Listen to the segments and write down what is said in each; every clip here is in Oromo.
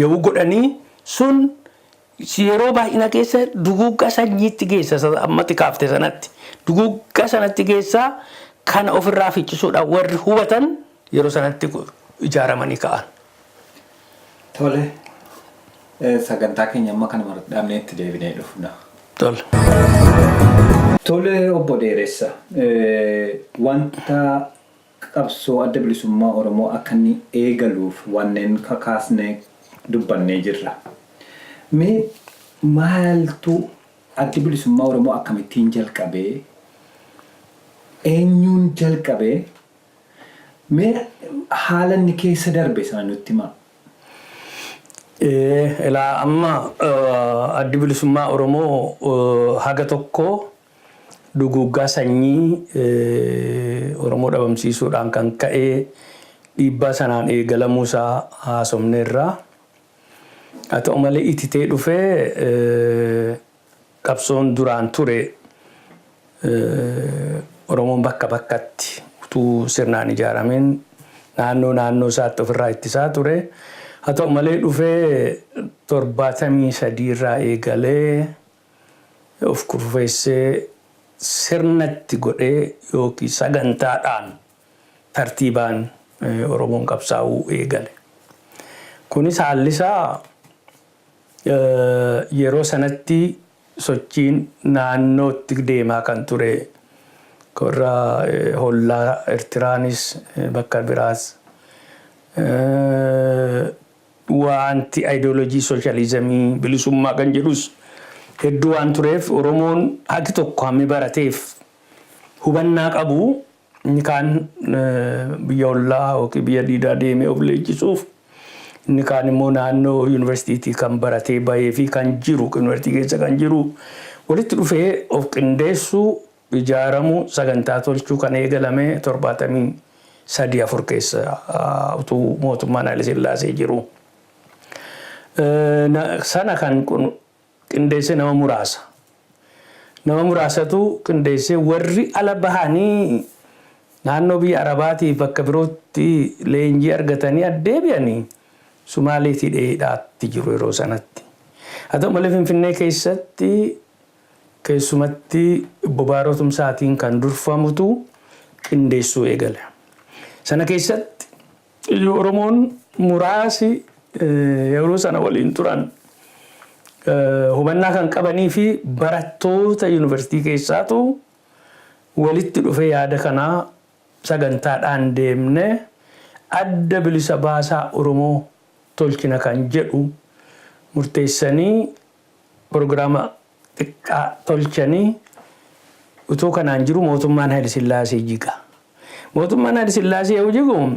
yoo godhanii sun yeroo baay'ina keessa duguuggaa sanyiitti geessa ammatti kaafte sanatti duguuggaa sanatti geessa kana ofirraa ficcisuudha warri hubatan yeroo sanatti ijaaramanii ka'an. Tole sagantaa keenya amma kana maradhaamne itti deebinee dhufna. Tole obbo Dheeressa wanta qabsoo adda bilisummaa Oromoo akka inni eegaluuf wanneen kakaasne dubbannee jirra. Mee maaltu adda bilisummaa Oromoo akkamittiin jalqabee eenyuun jalqabee mee haala inni keessa darbe sana nutti himaa. Ilaa amma adda bilisummaa Oromoo haga tokko duguuggaa sanyii Oromoo dhabamsiisuudhaan kan ka'ee dhiibbaa sanaan eegalamuusaa haasofneerraa. Haa ta'u malee ititee dhufee qabsoon duraan ture Oromoon bakka bakkatti utuu sirnaan ijaarameen naannoo isaatti ofirraa ittisaa ture. Haa ta'u malee dhufee 73 irraa eegalee of kurfeessee sirnatti godhee yookiin sagantaadhaan tartiibaan Oromoon qabsaa'uu eegale. Kunis haalli isaa yeroo sanatti sochiin naannootti deemaa kan ture korra hollaa Eertiraanis bakka biraas wanti ideoloojii sooshaalizimii bilisummaa kan jedhus hedduu waan tureef Oromoon hagi tokko hammi barateef hubannaa qabu inni kaan biyya hollaa yookiin biyya diidaa deemee of leenjisuuf inni kaan immoo naannoo yuunivarsiitii kan baratee bahee fi kan jiru yuunivarsiitii keessa kan jiru walitti dhufee of qindeessuu ijaaramu sagantaa tolchuu kan eegalame 73-4 keessa utuu mootummaan Haile Sillaasee jiru. Sana kan qindeesse nama muraasa. Nama muraasatu qindeesse warri ala bahanii naannoo biyya Arabaatii bakka birootti leenjii argatanii addeebi'anii Sumaaleetii dheedhaatti jiru yeroo sanatti. Haa ta'u malee Finfinnee keessatti keessumatti bobaarootumsaatiin kan durfamutu qindeessuu eegale. Sana keessatti Oromoon muraasi yeroo sana waliin turan hubannaa kan qabanii fi barattoota yuunivarsiitii keessaatu walitti dhufee yaada kanaa sagantaadhaan deemne adda bilisa baasaa Oromoo tolchina kan jedhu murteessanii pirogiraama xiqqaa tolchanii utuu kanaan jiru mootummaan Haile Sillaasee jiga. Mootummaan Haile Sillaasee yoo jigu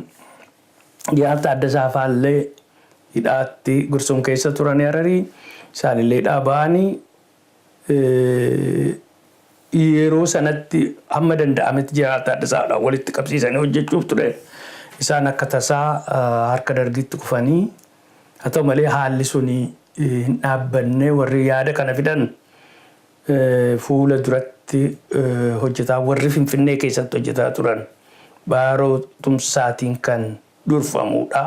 Jaarta Addasaa Faallee hidhaatti Gursum keessa turanii Hararii isaanillee dhaaba'anii yeroo sanatti hamma danda'ametti Jaarta Addasaadhaan walitti qabsiisanii hojjechuuf ture. Isaan akka tasaa harka dargitti kufanii haa ta'u malee haalli suni hin dhaabbanne warri yaada kana fidan fuula duratti hojjetaa warri Finfinnee keessatti hojjetaa turan baarootumsaatiin kan durfamudha.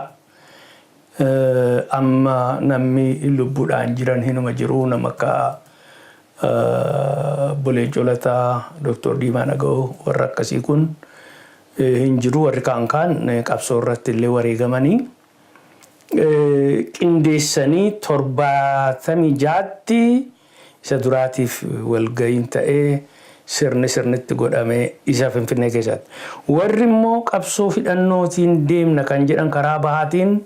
Amma namni lubbuudhaan jiran hinuma jiru nama akka Boleencoo Lataa Dr. Diimaa Naga'oo warra akkasii kun hin jiru warri kaan qabsoo irratti illee wareegamanii qindeessanii 76tti isa duraatiif walga'iin ta'ee sirnitti godhamee isa Finfinnee keessatti. Warri immoo qabsoo hidhannootiin deemna kan jedhan karaa bahaatiin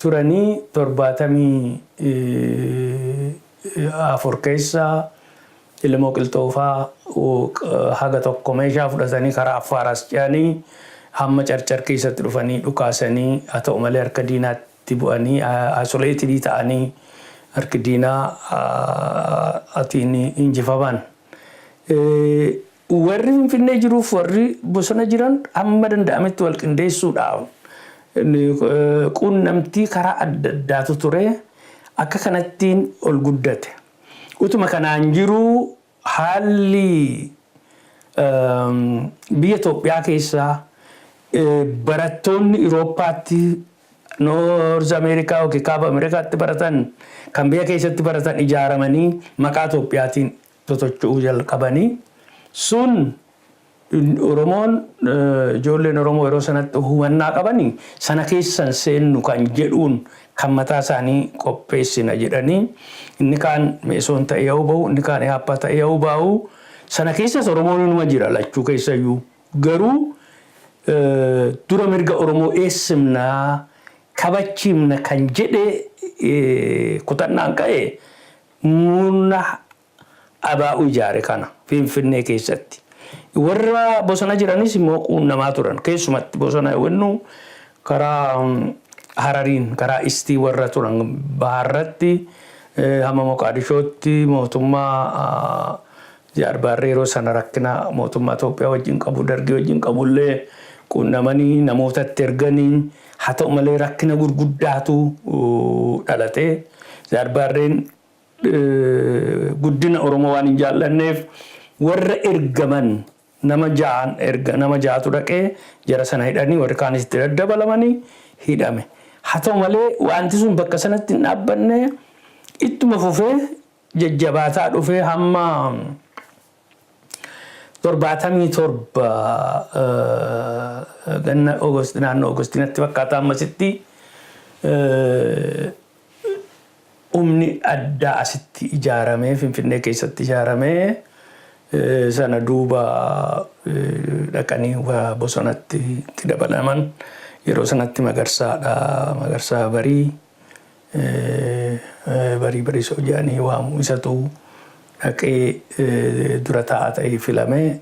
turanii 74 keessa Ilmoo Qilxoofaa haga tokko meeshaa fudhatanii karaa Affaaras ce'anii hamma Carcar keessatti dhufanii dhukaasanii haa ta'u malee harka diinaatti bu'anii asoleetii ta'anii harki diinaa atiin injifaman. Warri Finfinnee jiruuf warri bosona jiran hamma danda'ametti wal qindeessuudhaaf quunnamtii karaa adda addaatu ture akka kanattiin ol guddate. Utuma kanaan jiru haalli biyya Itoophiyaa keessaa barattoonni Awurooppaatti Noorz Ameerikaa yookiin kaaba Ameerikaatti baratan kan biyya keessatti baratan ijaaramanii maqaa Itoophiyaatiin totocho'uu jalqabanii sun Oromoon ijoolleen Oromoo yeroo sanatti hubannaa qabanii sana keessan seennu kan jedhuun kan mataa isaanii qopheessina jedhanii inni kaan meesoon ta'ee yoo bahu inni kaan haappaa ta'ee yoo bahu sana keessas Oromoon inuma jira lachuu keessayyuu garuu dura mirga Oromoo eessimnaa kabachiifna kan jedhe kutannaan ka'e murna abaa'u ijaare kana Finfinnee keessatti. Warra bosona jiranis immoo quunnamaa turan keessumatti bosona yennu karaa Harariin karaa istii warra turan baharratti hamma Moqaadishootti mootummaa Jaarbaarree yeroo sana rakkina mootummaa Itoophiyaa wajjin qabu Dargii wajjin qabullee quunnamanii namootatti erganii haa ta'u malee rakkina gurguddaatu dhalatee Jaarbaarreen guddina Oromoo waan hin jaallanneef warra ergaman nama ja'atu dhaqee jara sana hidhanii warri kaanis itti daddabalamanii hidhame. Haa ta'u malee wanti sun bakka sanatti hin dhaabbanne ittuma fufee jajjabaataa dhufee hamma 77 ganna naannoo Oogostinatti fakkaata ammasitti humni addaa asitti ijaaramee Finfinnee keessatti ijaaramee sana duuba dhaqanii bosonatti itti dabalaman yeroo sanatti Magarsaa barii sojaanii waamu isatu dhaqee dura taa'aa ta'ee filamee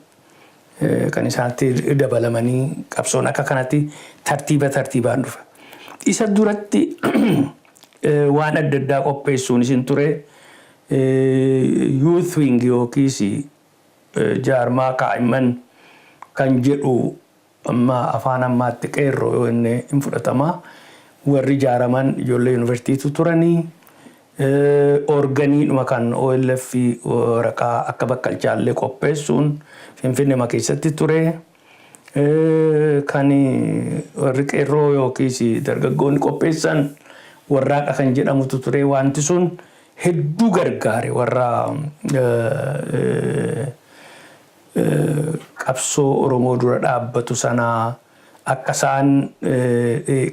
kan isaatti dabalamanii qabsoon akka kanatti tartiibaan dhufa. Isa duratti waan adda addaa qopheessuun isin ture youth wing yookiis jaarmaa kaa'imman kan jedhu amma afaan ammaatti qeerroo yoo inni hin fudhatama warri ijaaraman ijoollee yuunivarsiitiitu turanii organiidhuma kan OLF waraqaa akka bakkalchaallee qopheessuun Finfinnee keessatti ture kan warri qeerroo yookiis dargaggoonni qopheessan warraaqa kan jedhamutu ture wanti sun hedduu gargaare warra qabsoo Oromoo dura dhaabbatu sana akka isaan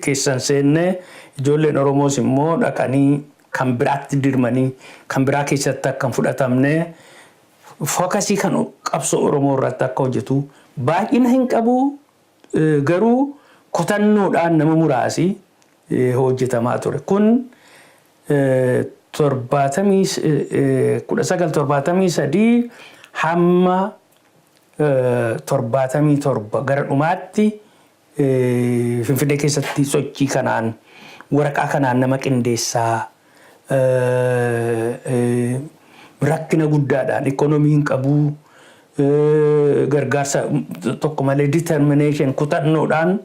keessan seenne ijoolleen Oromoos immoo dhaqanii kan biraatti dirmanii kan biraa keessatti akka hin fudhatamne fookasii kan qabsoo Oromoo irratti akka hojjetu baay'ina hin qabu garuu kutannoodhaan nama muraasi hojjetamaa ture. Kun 1973 hamma 77 gara dhumaatti Finfinnee keessatti sochii kanaan waraqaa kanaan nama qindeessaa rakkina guddaadhaan ikoonomiin qabu gargaarsa tokko malee determination kutannoodhaan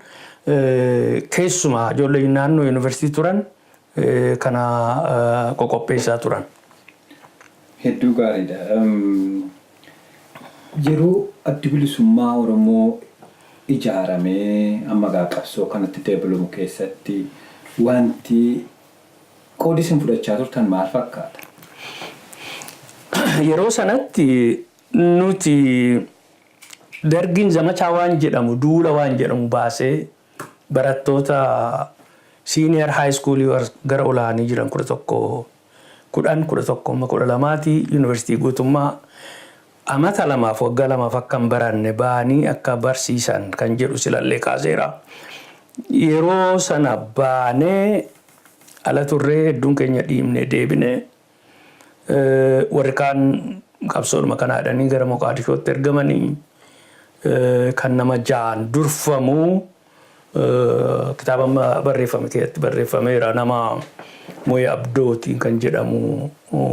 keessumaa ijoollee naannoo yuunivarsiitii turan kana qopheessaa turan. Hedduu gaariidha. Yeroo addi bilisummaa Oromoo ijaaramee amma qabsoo kanatti deebi'amu keessatti wanti qoodi isin fudhachaa turtan maal fakkaata? Yeroo sanatti nuti dargiin zamachaa waan jedhamu duula waan jedhamu baasee barattoota senior high school gara olaanii jiran 11 yuunivarsiitii guutummaa amata lamaaf waggaa lamaaf akka hin baranne ba'anii akka barsiisan kan jedhu silallee kaaseera. Yeroo sana baanee ala turree hedduun keenya dhiibnee deebinee warri kaan qabsoodhuma kanaadhanii gara Moqaadishootti ergamanii kan nama ja'an durfamu kitaaba barreeffame keessatti barreeffameera nama Mo'ee Abdootiin kan jedhamu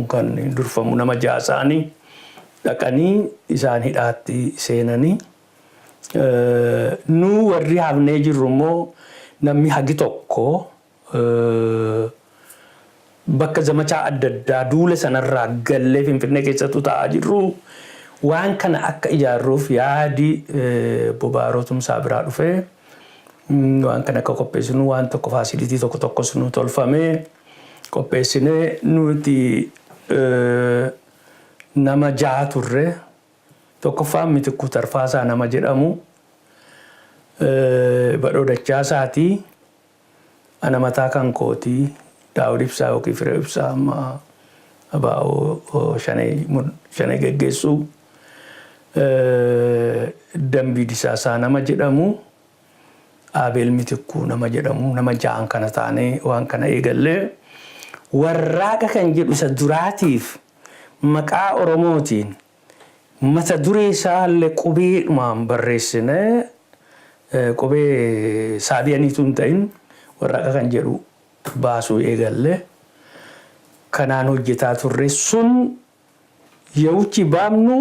kan durfamu nama ja'asaanii dhaqanii isaan hidhaatti seenanii nu warri hafnee jirru immoo namni hagi tokko bakka zamachaa adda addaa duula sanarraa gallee Finfinnee keessattuu taa'aa jirru waan kana akka ijaarruuf yaadi Bobaaroo Tumsaa biraa dhufee waan kana akka qopheessinu waan tokko faasilitii tokko sunu tolfamee qopheessinee nuti nama 6 turre. Tokkoffaan Mitikkuu Tarfaasaa nama jedhamu Badhoo Dachaasaati. Ana mataa kan kootii Daawud Ibsaa yookiin Firee Ibsaa amma abaa'oo shanee geggeessu. Dambii Disaasaa nama jedhamu. Abeel Mitikkuu nama jedhamu. Nama 6 kana taanee waan kana eegallee warraaqa kan jedhu isa duraatiif maqaa Oromootiin mata duree isaallee qubeedhumaan barreessinee qubee Saabiyaaniitu hin ta'in warraaqa kan jedhu baasuu eegallee kanaan hojjetaa turre. Sun yawuchi baamnu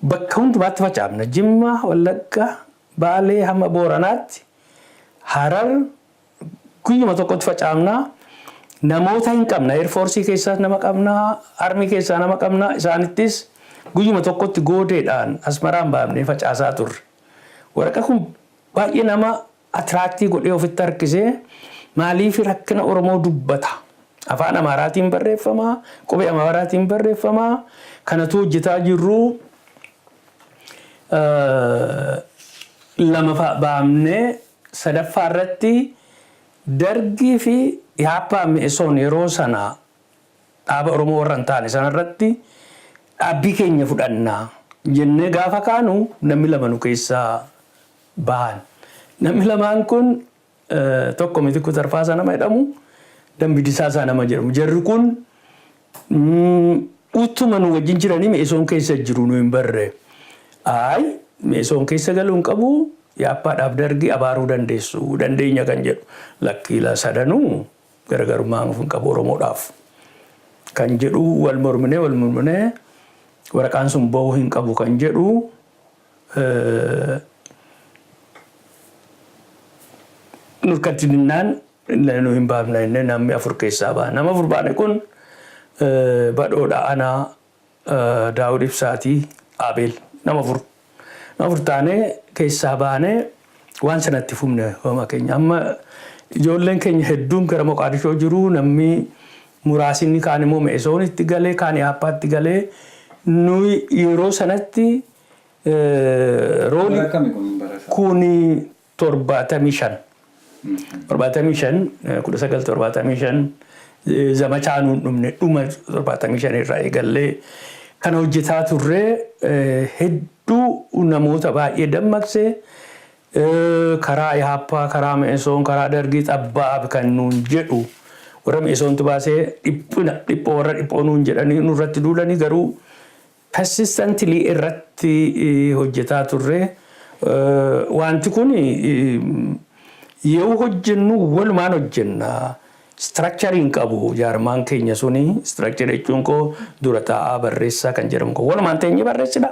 bakka hundumaatti facaafna. Jimma, Wallagga, Baalee hamma Booranaatti, Harar guyyuma tokkotti facaafna. Namoota hin qabna. Eerfoorsii keessaa nama qabna, Armii keessaa nama qabna. Isaanittis guyyuma tokkotti goodeedhaan Asmaraan baafnee facaasaa turre. Waraqaa kun baay'ee nama atiraaktii godhee ofitti harkisee maaliif rakkina Oromoo dubbata. Afaan Amaaraatiin barreeffama, qubee Amaaraatiin barreeffama. Kanatu hojjetaa jirru. Lama baafnee sadaffaa irratti Dargii fi Yaappaa Mi'eessoon yeroo sana dhaaba Oromoo warra hin taane sanarratti dhaabbii keenya fudhannaa jennee gaafa kaanu namni 2 nu keessaa bahan. Namni 2 kun tokko Mitikkuu Tarfaasaa nama jedhamu, Dambii Disaasaa nama jedhamu. Jarri kun utuma nu wajjin jiranii Mi'eessoon keessa jiru nu hin barre. Mi'eessoon keessa galuu hin qabu. Yaappaadhaaf Dargii abaaruu dandeenya kan jedhu. Lakkiila sadanuu garaagarummaa hin qabu Oromoodhaaf kan jedhu wal morminee waraqaan sun ba'uu hin qabu kan jedhu nurkatti dinnaan nu hin baafna inni namni 4 keessaa ba'a. Nama 4 baane kun Badhoodha, Anaa, Daawud Ibsaatii, Abeel nama 4. Nama 4 taanee keessaa baanee waan sanatti fufne hooma keenya. Amma ijoolleen keenya hedduun gara Moqaadishoo jiru. Namni muraasni kaan immoo Mi'eessoonitti galee, kaan Yaappaatti galee. Nuyi yeroo sanatti roolii kuni 75 zamachaa nuun dhumne dhuma 75 irraa eegallee kan hojjetaa turre. Hedduu namoota baay'ee dammaqsee karaa Yaappaa, karaa Mi'eessoon, karaa Dargii xabbaa kan nuun jedhu warra Mi'eessoontu baasee dhiphoo warra dhiphoo nuun jedhanii nurratti duulanii garuu persistently irratti hojjetaa turre. Wanti kun yoo hojjennu walumaan hojjenna. Structuring qabu jaarmaan keenya suni. Structure jechuun koo dura taa'aa barreessaa kan jedhamu koo walumaan teenye barreessina.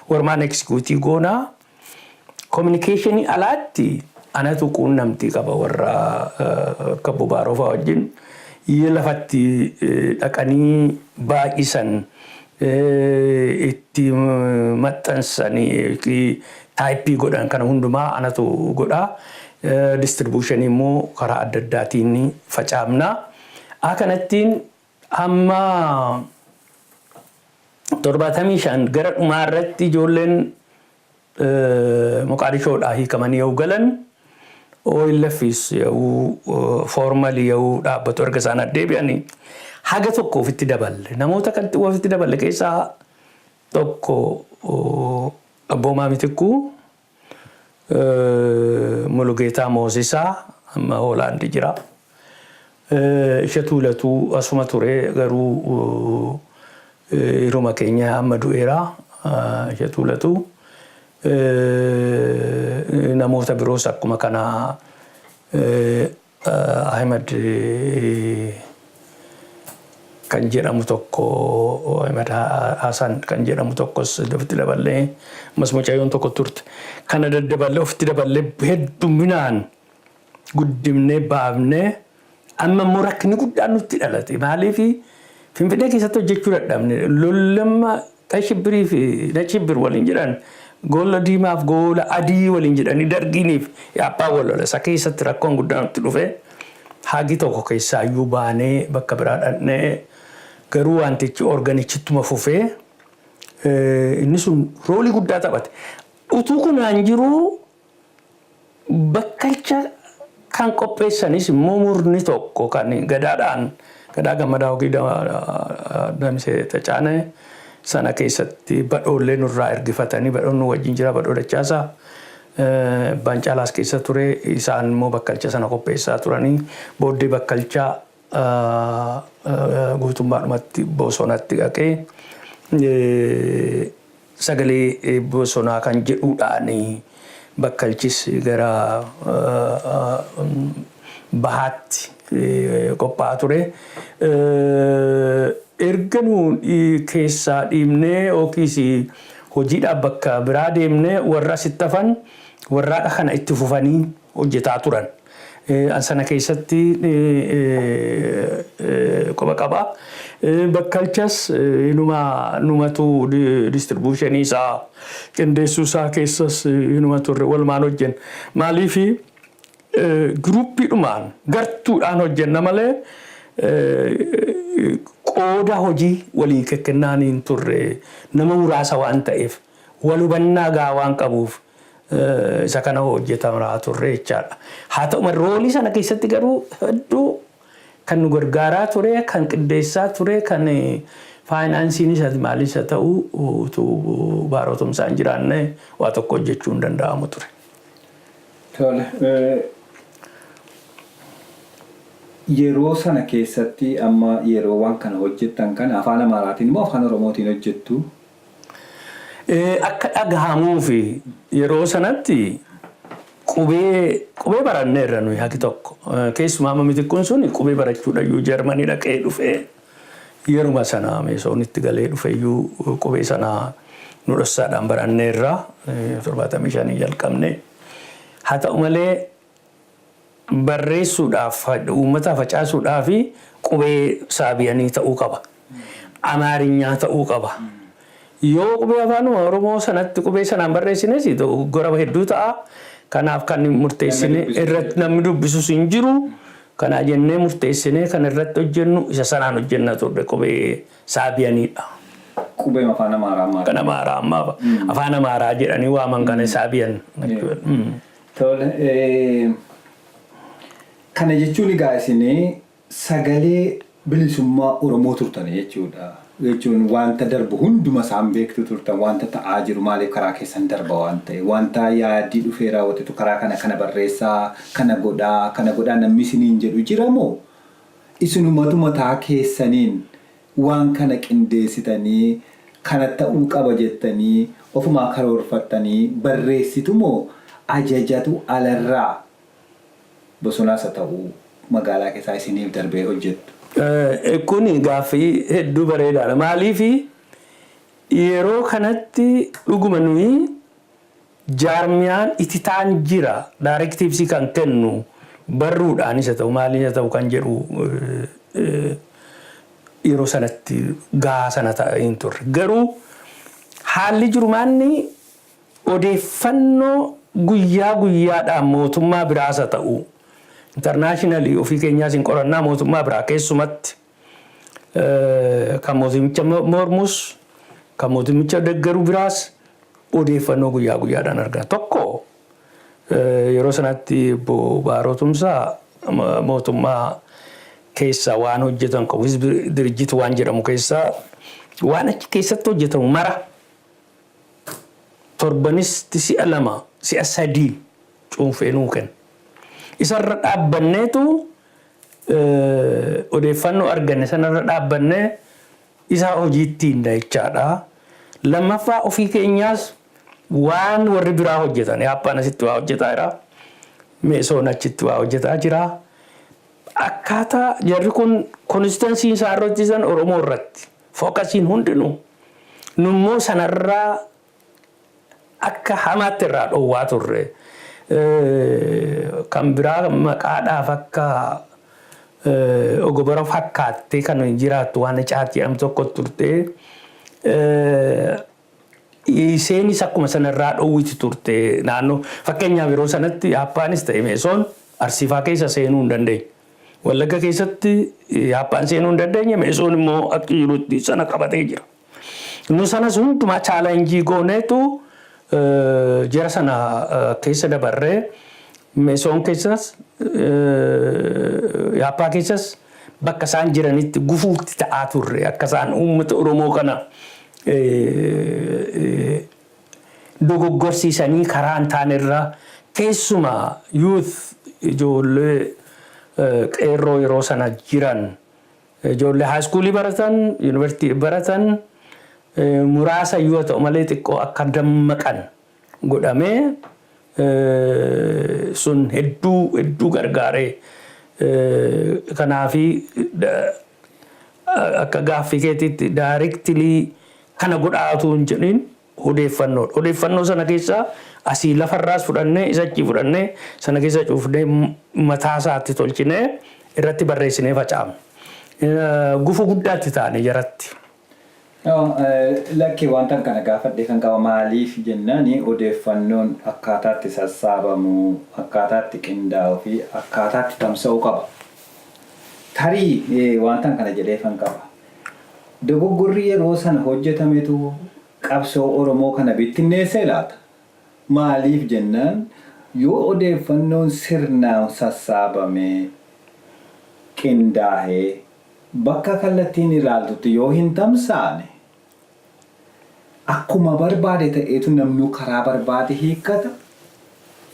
Walumaan executive goonaa. Communicationii alaatti anatu quunnamtii qaba warra Kabbo Baarofaa wajjin. Lafatti dhaqanii baay'isan itti maxxansanii taayippii godhan kana hundumaa anatu godhaa. Distribution immoo karaa adda addaatiin facaafna. Akkanattiin amma 75 gara dhumaa irratti ijoolleen Moqaadishoodhaa hiikamanii yoo galan OLFs yoo formally yoo dhaabbatu erga isaan deebi'anii haga tokko ofitti daballe. Namoota kan ofitti daballe keessaa tokko Abboomaa Mitikkuu, Mulugeetaa Moosisaa amma Hoolaandi jira. Isheetuu Latuu asuma ture garuu yeruma keenya amma du'eera. Isheetuu Latuu namoota biroos akkuma kana Ahmed kan jedhamu tokko, Ahmed Hasan kan jedhamu tokkos ofitti daballee ammas mucayyoon tokko turte. Kana daddaballee ofitti daballee hedduminaan guddimnee baafnee amma immoo rakkinni guddaan nutti dhalate. Maaliif Finfinnee keessatti hojjechuu dadhabne lollamma Qashibbirii fi Nachibbir waliin jedhan Gola diimaaf gola adii waliin jedhanii dargiiniif yaabbaa walola isa keessatti rakkoon guddaan itti dhufe hagi tokko keessaa iyyuu baanee bakka biraa dhaqnee garuu wantichi organichittuma fufee inni sun roolii guddaa taphate. Utuu kunaan jiru bakkalcha kan qopheessanis immoo murni tokko kan gadaa Gammadaa Hogii Damisee Tacaanee sana keessatti badhoollee nurraa ergifatanii badhoonni wajjin jira badhoo Dachaasaa Abbaan Caalaas keessa ture isaan immoo bakkalcha sana qopheessaa turanii booddee bakkalchaa guutummaadhumatti bosonatti dhaqee sagalee bosonaa kan jedhuudhaani bakkalchis gara bahaatti qophaa'aa ture. Erga nuun keessaa dhiibnee yookiis hojiidhaaf bakka biraa deemnee warra asitti hafan warraadha kana itti fufanii hojjetaa turan. Sana keessatti qoba qaba. Bakkalchas numatu distribuushinii isaa qindeessuu isaa keessas numa turre walumaan hojjenna. Maaliifi giruuppiidhumaan gartuudhaan hojjenna malee qooda hojii waliin kennaan hin turre nama muraasa waan ta'eef wal hubannaa gaa waan qabuuf isa kana hojjetamaa turre jechaadha. Haa ta'u malee roolii sana keessatti garuu hedduu kan nu gargaaraa ture kan qindeessaa ture kan faayinaansiin isa maalis haa ta'u utuu baarootumsaa hin jiraanne waa tokko hojjechuu hin danda'amu ture. Tole. Yeroo sana keessatti amma yeroo waan kana hojjettan kana afaan Amaaraatiin immoo afaan Oromootiin hojjettu? Akka dhagahamuu fi yeroo sanatti qubee baranneerra nuyi haki tokko. Keessumaa Mitikkuun sun qubee barachuudhayyuu Jarmanii dhaqee dhufee yeruma sana meesoonitti galee dhufeeyyuu qubee sana nu dhossaadhaan baranneerra 75 jalqabne. Haa ta'u malee barreessuudhaaf uummata facaasuudhaaf qubee saabiyanii ta'uu qaba. Amaarinyaa ta'uu qaba. Yoo qubee afaan Oromoo sanatti qubee sanaan barreessines goraba hedduu ta'a. Kanaaf kan murteessine irratti namni dubbisus hin jiru. Kana jennee murteessine kan irratti hojjennu isa sanaan hojjenna turre qubee saabiyaniidha. Qubee afaan Amaaraa ammaa. Kan Amaaraa ammaa. Afaan Amaaraa jedhanii waaman kana saabiyan. Tole. Kana jechuun egaa isin sagalee bilisummaa Oromoo turtan jechuudha. Jechuun wanta darbu hunduma isaan beektu turtan wanta ta'aa jiru maaliif karaa keessan darba waan ta'e wanta yaadii dhufee raawwatetu karaa kana barreessaa kana godhaa namni isiniin jedhu jiramoo isinumatu mataa keessaniin waan kana qindeessitanii kana ta'uu qaba jettanii ofumaa karoorfattanii barreessitu moo ajajatu alarraa bosonaas ta'uu magaalaa keessaa isiniif darbee hojjettu? Kuni gaaffii hedduu bareedaadha. Maaliifi yeroo kanatti dhuguma nuyi jaarmiyaan ititaan jira daarektiivsii kan kennu barruudhaan isa ta'u maaliin isa ta'u kan jedhu yeroo sanatti gaa sana ta'in turre. Garuu haalli jiru maanni odeeffannoo guyyaa guyyaadhaan mootummaa biraasa ta'u internationally ofii keenyaas hin qorannaa mootummaa biraa keessumatti kan mootummicha mormus kan mootummicha deeggaru biraas odeeffannoo guyyaa guyyaadhaan argina. Tokko yeroo sanatti baarootumsaa mootummaa keessa waan hojjetan qabu dirjitu waan jedhamu keessa waan achi keessatti hojjetamu mara torbanitti si'a 2 si'a 3 cuunfee nuu kenna. Isarra dhaabbanneetu odeeffannoo arganne sanarra dhaabbannee isaa hojiitti hin da'ichaadha. Lammaffaa ofii keenyaas waan warri biraa hojjetan yaappaan asitti waa hojjetaa jira. Meesoon achitti waa hojjetaa jira. Akkaataa jarri kun konsistensiin isaa irratti san Oromoo irratti fookasiin hundinuu nummoo sanarraa akka hamaatti irraa dhoowwaa turre. Kan biraa maqaadhaaf akka ogobora fakkaattee kan jiraattu waan caati jedhamu tokko turte Isheenis akkuma sanarraa dhoowwiti turte naannoo fakkeenyaaf yeroo sanatti Yaappaanis ta'e Meesoon Arsiifaa keessa seenuu hin dandeenye. Wallagga keessatti Yaappaan seenuu hin dandeenye Meesoon immoo akka jirutti sana qabatee jira. Nu sanas hundumaa chaalenjii gooneetu jara sana keessa dabarree Meesoon keessas Yaappaa keessas bakka isaan jiranitti gufuutti ta'aa turre akka isaan uummata Oromoo kana dogoggorsiisanii karaa hin taanerraa keessumaa youth ijoollee qeerroo yeroo sana jiran ijoollee haaskuulii baratan yuunivarsiitii baratan muraasa yoo ta'u malee xiqqoo akka dammaqan godhamee sun hedduu gargaaree kanaafi akka gaaffii keetiitti directly kana godhaatu hin jedhin odeeffannoo sana keessaa asii lafarraas fudhannee isachi fudhannee sana keessa cuufnee mataa isaatti tolchinee irratti barreessinee facaafne. Gufuu guddaatti taane jaratti. Lakkee wanta kana gaafadhee kan qaba maaliif jennaani odeeffannoon akkaataatti sassaabamu akkaataatti qindaa'u fi akkaataatti tamsa'uu qaba. Tarii wanta kana jedhee kan qaba. Dogoggorri yeroo sana hojjetametu qabsoo Oromoo kana bittinneessee laata. Maaliif jennaan yoo odeeffannoon sirnaan sassaabame qindaa'ee bakka kallattiin ilaaltutti yoo hin tamsaane akkuma barbaade ta'eetu namni karaa barbaade hiikkata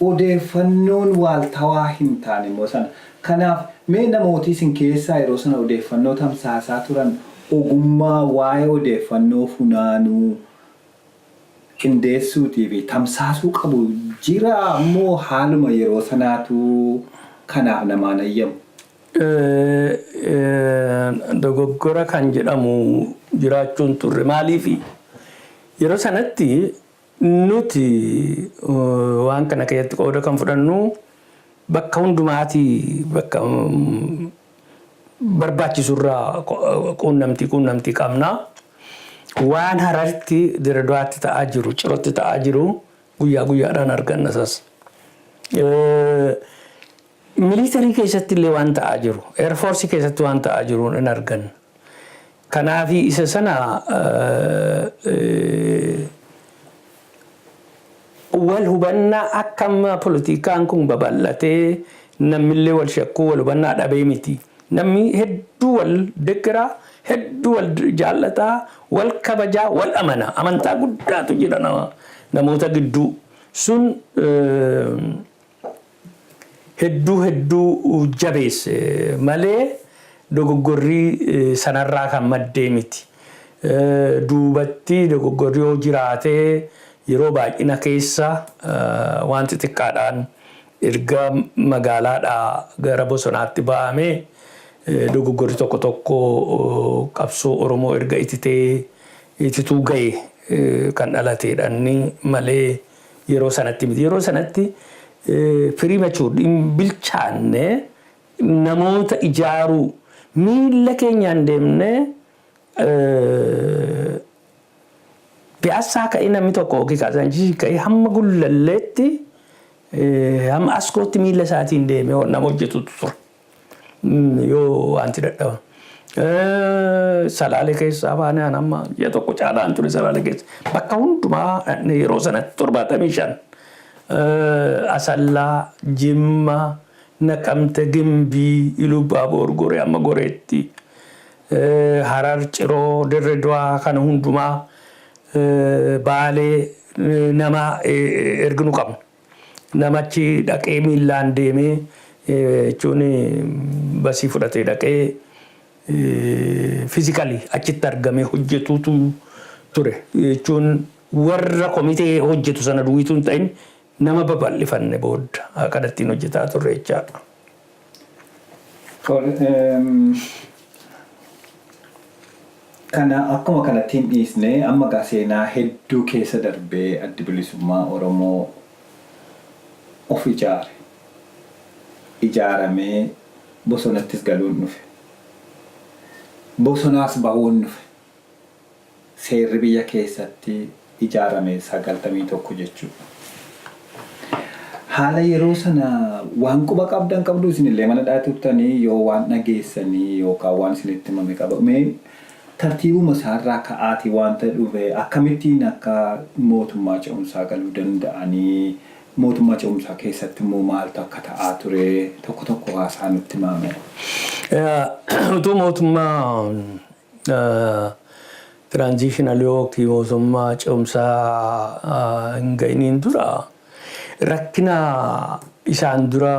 odeeffannoon waaltawaa hin taane immoo sana. Kanaaf mee namootii isin keessaa yeroo sana odeeffannoo tamsaasaa turan ogummaa waa'ee odeeffannoo funaanuu qindeessuutii fi tamsaasuu qabu jira ammoo haaluma yeroo sanaatu kanaaf namaan ayyamu. Dogoggora kan jedhamu jiraachuun turre maaliif yeroo sanatti nuti waan kana keessatti qooda kan fudhannu bakka hundumaati bakka barbaachisurraa quunnamtii qabna. Waan Harartti Dirreedawaatti ta'aa jiru Cirootti ta'aa jiru guyyaa guyyaadhaan arganna sas. Militarii keessatti illee waan ta'aa jiru Airforce keessatti waan ta'aa jiru hin arganna. Kanaaf isa sana wal hubannaa akkama politikaan kun babal'atee namnillee wal shakkuu wal hubannaa dhabee miti. Namni hedduu wal deeggaraa hedduu wal jaallataa wal kabajaa wal amanaa amantaa guddaatu jira namoota gidduu sun hedduu jabeesse malee dogoggorrii sanarraa kan maddee miti. Duubatti dogoggorrii yoo jiraatee yeroo baay'ina keessa wanti xiqqaadhaan erga magaalaadhaa gara bosonaatti ba'amee dogoggorri tokko qabsoo Oromoo erga itituu ga'e kan dhalateedhaan malee yeroo sanatti miti. Yeroo sanatti premature hin bilchaanne namoota ijaaruu miila keenyaan deemnee Piyaassaa ka'ee namni tokko Kaazaanchis ka'ee hamma Gullalleetti hamma Askootti miila isaatiin deemee nama hojjetutu ture. Yoo wanti dadhaban. Salaalee keessaa baanee amma ji'a tokko caalaan ture Salaalee keessa. Bakka hundumaa yeroo sanatti 75. Asallaa, Jimma, Naqamte, Gimbii, Iluu Abboor, Goree amma Goreetti. Harar, Ciroo, Dirreedawaa kana hundumaa Baalee nama erginu qabna. Namachi dhaqee miilaan deemee jechuun basii fudhatee dhaqee fiizikaalii achitti argamee hojjetutu ture. Jechuun warra komitee hojjetu sana duwwiitu hin ta'in nama babal'ifanne booda akkanattiin hojjetaa turre jechaadha. Kana akkuma kanattiin dhiisnee amma seenaa hedduu keessa darbee addi bilisummaa Oromoo of ijaaramee bosonattis galuun dhufe. Bosonaas bahuun dhufe. Seerri biyya keessatti ijaarame 91 jechuudha. Haala yeroo sana waan quba qabdu isinillee mana dhaatuttanii yoo waan dhageessanii yookaan waan isinitti himame qabame tartiibuma isaarraa ka'aatii wanta dhufe akkamittiin akka mootummaa ce'umsaa galuu danda'anii mootummaa ce'umsaa keessatti immoo maaltu akka ta'aa ture tokko haasaa nutti himame. Utuu mootummaa transitional yookiin mootummaa ce'umsaa hin ga'iniin dura rakkina isaan dura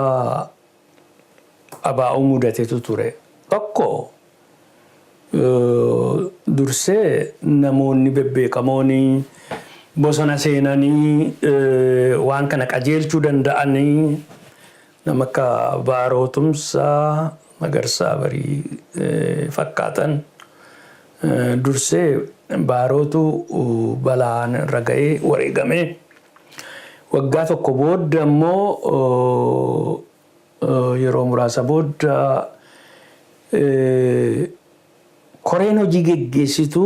abaa'uu mudatetu ture. Tokko dursee namoonni bebbeekamooni bosona seenanii waan kana qajeelchuu danda'anii nama akka Baaroo Tumsaa, Magarsaa Barii fakkaatan dursee Baarootu balaan irra ga'ee wareegame. Waggaa tokko booda immoo yeroo muraasa booda koreen hojii geggeessitu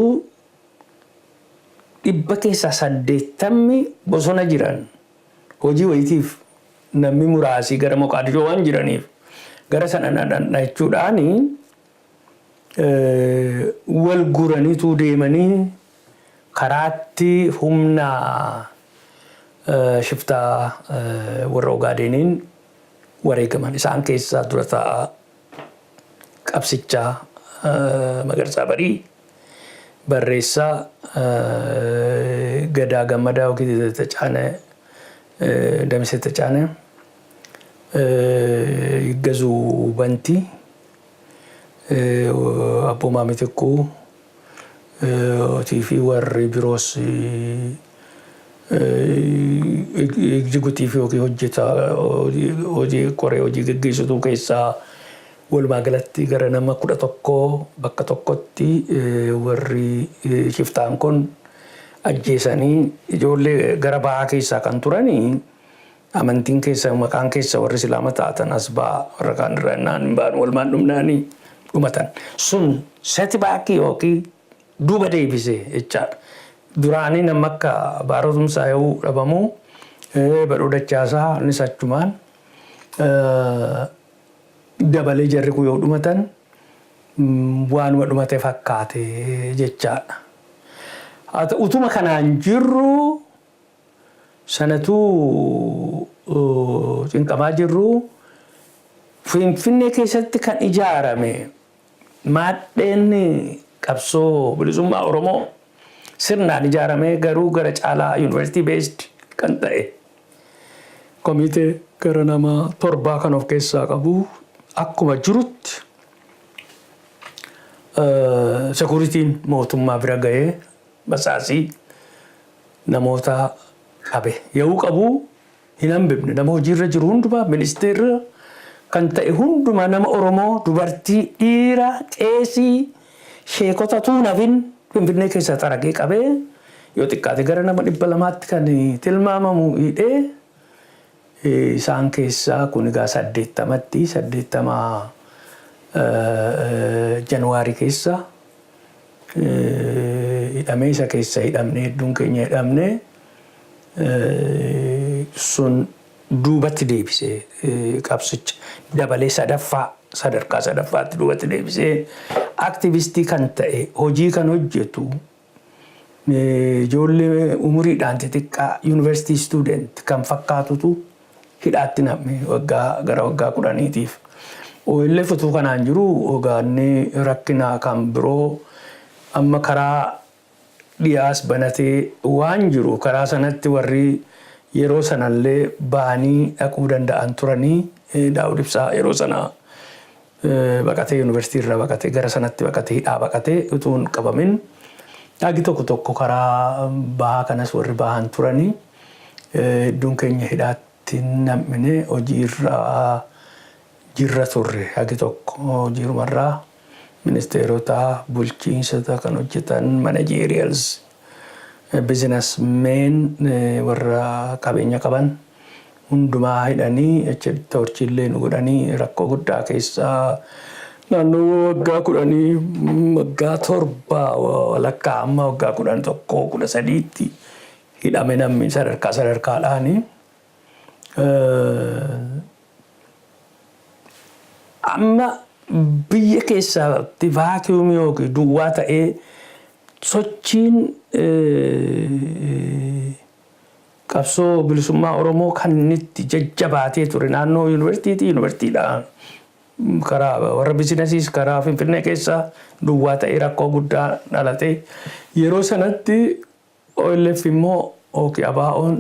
180 bosona jiran hojii wayitiif namni muraasii gara Moqaadishoo waan jiraniif gara sana jechuudhaani wal guraniitu deemanii karaatti humna shiftaa warra Ogaadeniin wareegaman. Isaan keessaa dura taa'aa qabsichaa Magarsaa Barii, barreessaa Gadaa Gammadaa yookiin Tacaanee Damisee Tacaanee, Higgazuu Bantii, Abboomaa Mitikkuu fi warri biroos Ejjiguutiif yookiin hojjetaa hojii koree hojii geggeessituu keessaa walumaa galatti gara nama 11 bakka tokkotti warri shiftaan kun ajjeesanii ijoollee gara bahaa keessaa kan turanii amantiin keessa maqaan keessa warri Islaama taatan as ba'a warra kaan irraa naan ba'an walumaan dhumnaanii dhumatan. Sun setbaakii yookiin duuba deebisee jechaadha. Duraanii nama akka Baaroo Tumsaa yoo dhabamu Badhoo Dachaasaa innis achumaan dabalee jarri kun yoo dhumatan waanuma dhumate fakkaate jechaadha. Utuma kanaan jirru sanatu cinqamaa jirru Finfinnee keessatti kan ijaarame maadheen qabsoo bilisummaa Oromoo sirnaan ijaarame garuu gara caalaa university based kan ta'e komitee gara nama 7 kan of keessaa qabu akkuma jirutti security'n mootummaa bira ga'ee basaasii namoota qabe yoo qabu hin hambifne nama hojiirra jiru hundumaa ministeerri kan ta'e hundumaa nama Oromoo dubartii dhiira qeesii sheekota tuunafin Finfinnee keessa taragee qabee yoo xiqqaate gara nama 200tti kan tilmaamamu hidhee isaan keessaa kun egaa 80 Januaarii keessa hidhamee isa keessa hidhamne hedduun keenya hidhamne sun duubatti deebisee qabsicha dabalee sadarkaa sadaffaatti duubatti deebisee aktivistii kan ta'e hojii kan hojjetu ijoollee umuriidhaan xixiqqaa university student kan fakkaatutu hidhaatti namni gara waggaa 10tiif. Illee futuu kanaan jiru ogaanni rakkina kan biroo amma karaa dhiyaas banatee waan jiru karaa sanatti warri yeroo sanallee baanii dhaquu danda'an turanii Daawud Ibsaa yeroo sana baqatee universitii irraa baqatee gara sanatti baqatee hidhaa baqatee utuu hin qabamin dhagi tokko karaa bahaa kanas warri bahan turanii hedduun keenya hidhaatti nam'ine hojii irraa jirra turre hagi tokko hojiirumarraa ministeerota bulchiinsota kan hojjetan managerials businessmen warra qabeenya qaban hundumaa hidhanii torchillee nu godhanii rakkoo guddaa keessaa naannoo waggaa 10 waggaa 7 walakkaa amma waggaa 11 13tti hidhame namni sadarkaadhaani. Amma biyya keessatti vaakiyuumii yookiin duwwaa ta'ee sochiin qabsoo bilisummaa Oromoo kan inni itti jajjabaatee ture naannoo yuunivarsiitiidhaan karaa warra biizinasiis karaa Finfinnee keessa duwwaa ta'ee rakkoo guddaa dhalate. Yeroo sanatti OLF immoo yookiin ABO'n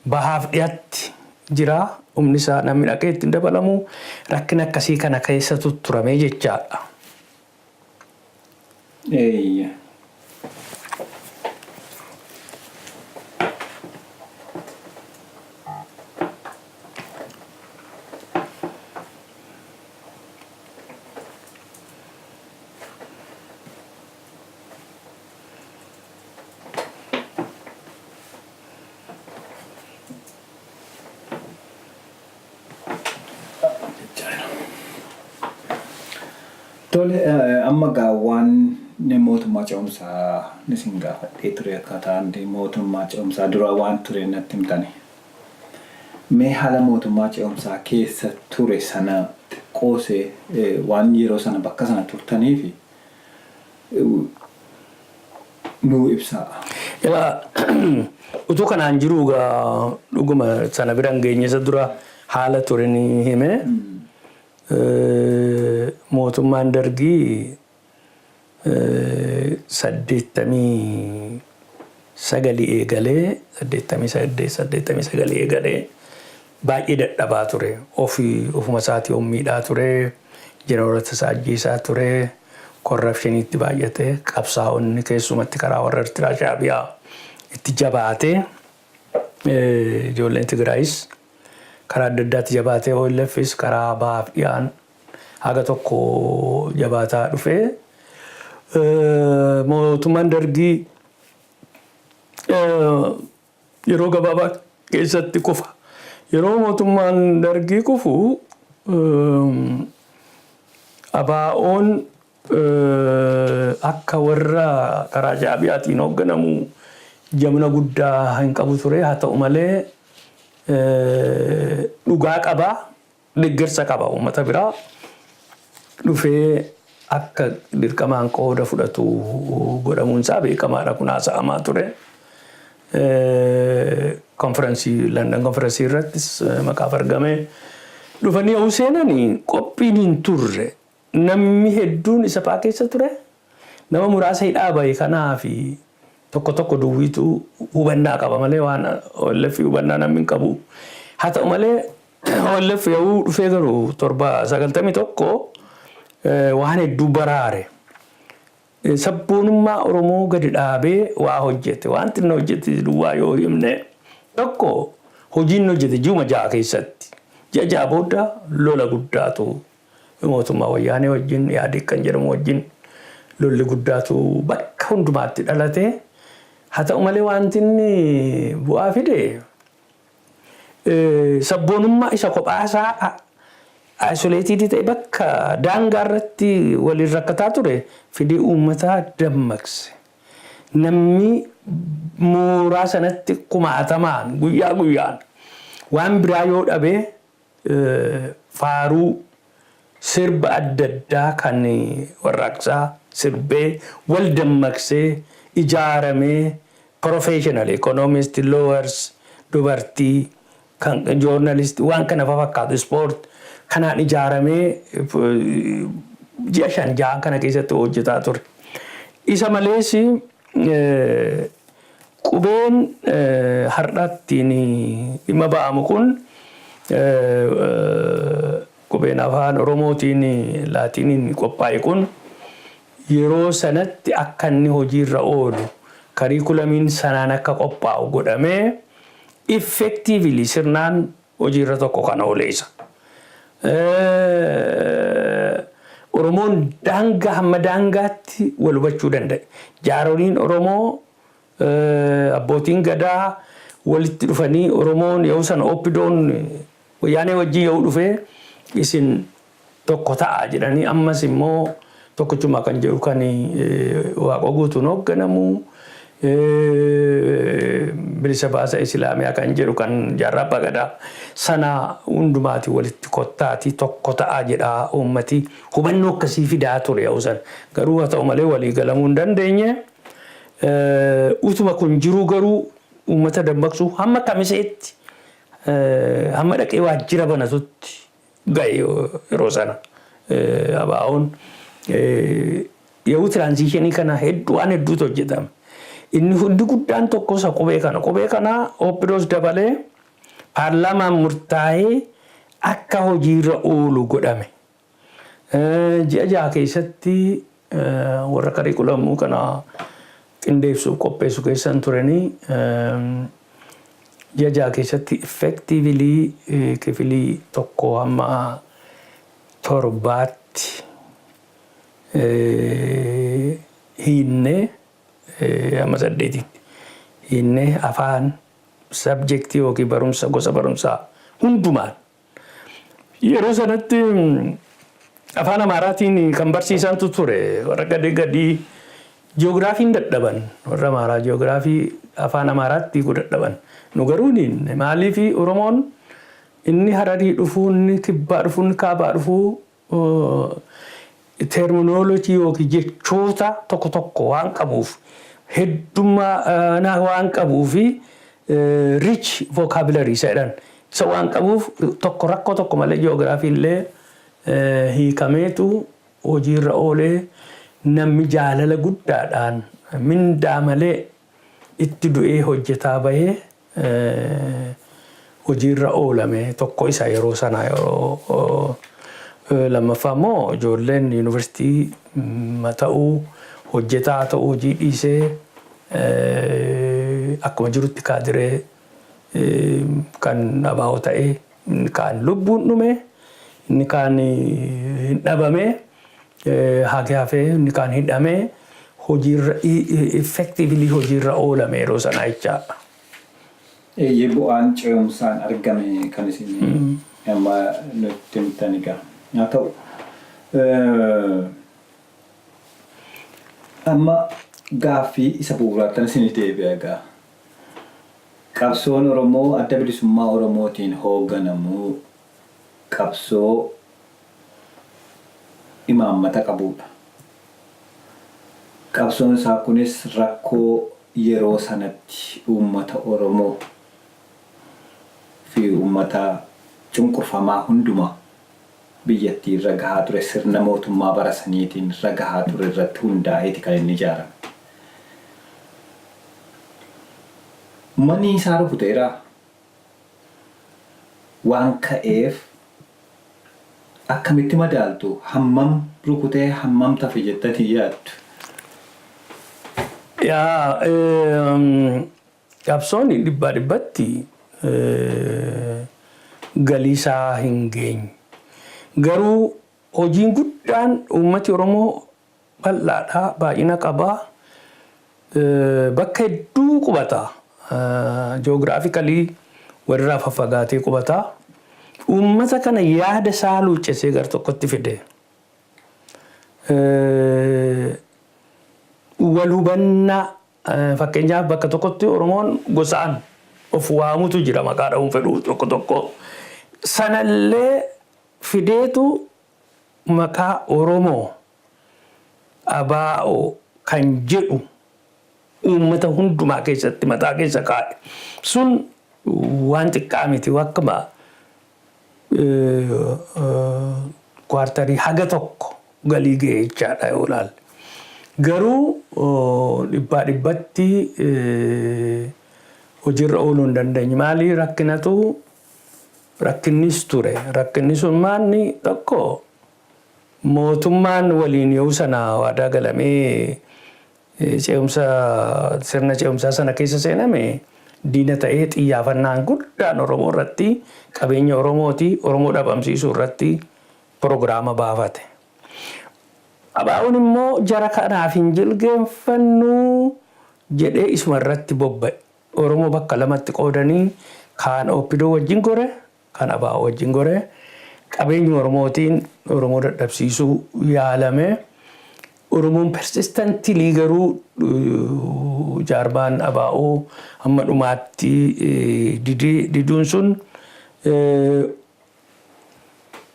bahaaf dhiyaatti jira. Humni isaa namni dhaqee ittiin dabalamu rakkina akkasii kana keessa tutturamee jechaadha. Tole amma gaawwan mootummaa ce'umsaa ni sin gaafadhee ture akkaataan mootummaa ce'umsaa dura waan ture natti himtani. Mee haala mootummaa ce'umsaa keessa ture sana xiqqoosee waan yeroo sana bakka sana turtaniif nuu ibsaa. Utuu kanaan jiru dhuguma sana biraan geenyesa dura haala ture ni hime. Mootummaan Dargii 89 eegalee baay'ee dadhabaa ture. Ofuma isaatii miidhaa ture. Jeneraaloota isaa ajjeesaa ture. Korrapshiniitti baay'ate. Qabsaa'onni keessumatti karaa warra Eertiraa Shaabiyaa itti jabaate. Ijoolleen Tigraayis karaa adda addaatti jabaatee OLFs karaa bahaaf dhiyaan haga tokko jabaataa dhufe. Mootummaan Dargii yeroo gabaabaa keessatti kufa. Yeroo mootummaan Dargii kufu ABO'n akka warra karaa Shaabiyaatiin hoogganamu jamna guddaa hin qabu ture. Haa ta'u malee dhugaa qaba, deeggarsa qaba uummata biraa. Dhufee akka dirqamaan qooda fudhatu godhamuun isaa beekamaadha. Kun haasa'amaa ture. London konferensii irrattis maqaaf argame. Dhufanii yoo seenanii qophiin hin turre. Namni hedduun isa fa'aa keessa ture. Nama muraasa hidhaa bahe kanaafi tokko duwwiitu hubannaa qaba malee waan OLF hubannaa namni hin qabu. Haa ta'u malee OLF yoo dhufee garuu 91 waan hedduu baraare. Sabboonummaa Oromoo gadi dhaabee waa hojjete. Wanti inni hojjete duwwaa yoo himne tokko hojiin hojjete ji'uma 6 keessatti. Ji'a 6 booda lola guddaatu mootummaa wayyaanee wajjin yaadii kan jedhamu wajjin lolli guddaatu bakka hundumaatti dhalate. Haa ta'u malee wanti inni bu'aa fide sabboonummaa isa kophaasaa isolated ta'e bakka daangaa irratti waliin rakkataa ture fidee uummataa dammaqse. Namni mooraa sanatti kumaatamaan guyyaa guyyaan waan biraa yoo dhabee faaruu sirba adda addaa kan warraaqsaa sirbee wal dammaqsee ijaaramee professional economist lawyers dubartii kan journalist waan kana fakkaatu sport kanaan ijaaramee ji'a 5-6 kana keessatti hojjetaa ture. Isa malees qubeen har'aattiin dhimma ba'amu kun qubeen afaan Oromootiin Laatiniin qophaa'e kun yeroo sanatti akka inni hojiirra oolu kariikulamiin sanaan akka qophaa'u godhamee effectively sirnaan hojiirra tokko kan ooleessa. Oromoon daangaa hamma daangaatti wal hubachuu danda'e. Jaaroliin Oromoo abbootiin gadaa walitti dhufanii Oromoon yoo sana oppidoon wayyaanee wajjin yoo dhufee isin tokko ta'a jedhanii ammas immoo tokkochuma kan jedhu kan waaqa guutuun hoogganamu bilisa baasa islaamiyaa kan jedhu kan jaarraa bagadaa sana hundumaati walitti kottaati tokko ta'a jedha uummati hubannoo akkasii fidaa ture ya'uusan garuu haa ta'u malee walii galamuu hin dandeenye utuma kun jiru garuu uummata dammaqsu hamma kamiseetti hamma dhaqee waajjira banatutti ga'e yeroo sana abaa'oon yeroo tiraanziishinii kana waan hedduutu hojjetame. Inni hundi guddaan tokko isa qubee kana Oppidoos dabalee paarlaamaan murtaa'ee akka hojiirra oolu godhame. Ji'a jaha keessatti warra kariikulamuu kana qindeessuuf qopheessu keessan turanii ji'a jaha keessatti effektiivili kifilii tokko hamma 7tti hiinne amma 8tti hiinne afaan sabjektii yookiin barumsa gosa barumsaa hundumaan yeroo sanatti afaan Amaaraatiin kan barsiisantu ture warra gadii ji'oogiraafiin dadhaban warra Amaaraa ji'oogiraafii afaan Amaaraatti dadhaban nu garuu maaliif Oromoon inni Hararii dhufuu inni Kibbaa dhufuu inni Kaabaa dhufuu terminoloojii yookiin jechoota tokko waan qabuuf heddummaa waan qabuuf rich vocabulary jedhan isa waan qabuuf tokko rakkoo tokko malee ji'oogiraafii illee hiikameetu hojiirra oolee namni jaalala guddaadhaan mindaa malee itti du'ee hojjetaa bahee hojiirra oolame tokko isa yeroo sana yeroo lammaffaa immoo ijoolleen yuunivarsiitii ta'uu hojjetaa ta'uu hojii dhiisee akkuma jirutti kaadiree kan abaa'oo ta'ee kan lubbuun dhume inni kaan hin dhabame hafee inni kaan hidhame hojiirra effectively hojiirra oolame yeroo sana jechaadha. Bu'aan ce'umsaan argame kan isin amma nutti himtan egaa haa ta'u amma gaaffii isa bu'uuraatti isin deebi'a egaa qabsoon Oromoo adda bilisummaa Oromootiin hoogganamu qabsoo imaammata qabudha. Qabsoon isaa kunis rakkoo yeroo sanatti uummata Oromoo fi uummata cunqurfamaa hundumaa biyyattii irra gahaa ture sirna mootummaa bara saniitiin irra gahaa ture irratti hundaa'eeti kan inni ijaarame. Manni isaa rukuteera waan ka'eef akkamitti madaaltu hammam rukutee hammam tafe jettanii yaaddu? Qabsoon dhibbaa dhibbatti galii isaa hin geenye. Garuu hojiin guddaan uummati Oromoo bal'aadhaa baay'ina qabaa bakka hedduu qubata. Ji'oogiraafikalii walirraa faffagaatee qubata. Uummata kana yaada isaa luuccesee gar tokkotti fide. Wal hubannaa fakkeenyaaf bakka tokkotti Oromoon gosaan of waamutu jira maqaa dha'uun fedhu tokko. Sanallee fideetu maqaa Oromoo abaa'oo kan jedhu uummata hundumaa keessatti mataa keessa kaa'e. Sun waan xiqqaa miti akkuma kwartarii haga tokko galii ga'ee jechaadha yoo ilaalle. Garuu dhibbaa dhibbatti hojiirra ooluu hin dandeenye. Maali rakkinnis ture. Rakkinni sun maanni tokko mootummaan waliin yoo sana waadaa galamee sirna ce'umsaa sana keessa seename diina ta'ee xiyyaafannaan guddaan Oromoo irratti qabeenya Oromooti Oromoo dhabamsiisuu irratti pirogiraama baafate. Abaa'oon immoo jara kanaaf hin jilgeenfannu jedhee isuma irratti bobba'e. Oromoo bakka lamatti qoodanii kaan Oppidoo wajjin gore kan Abaa'oo wajjin gore qabeenyi Oromootiin Oromoo dadhabsiisuu yaalame. Oromoon persistently garuu jaarbaan abaa'oo hamma dhumaatti diduun sun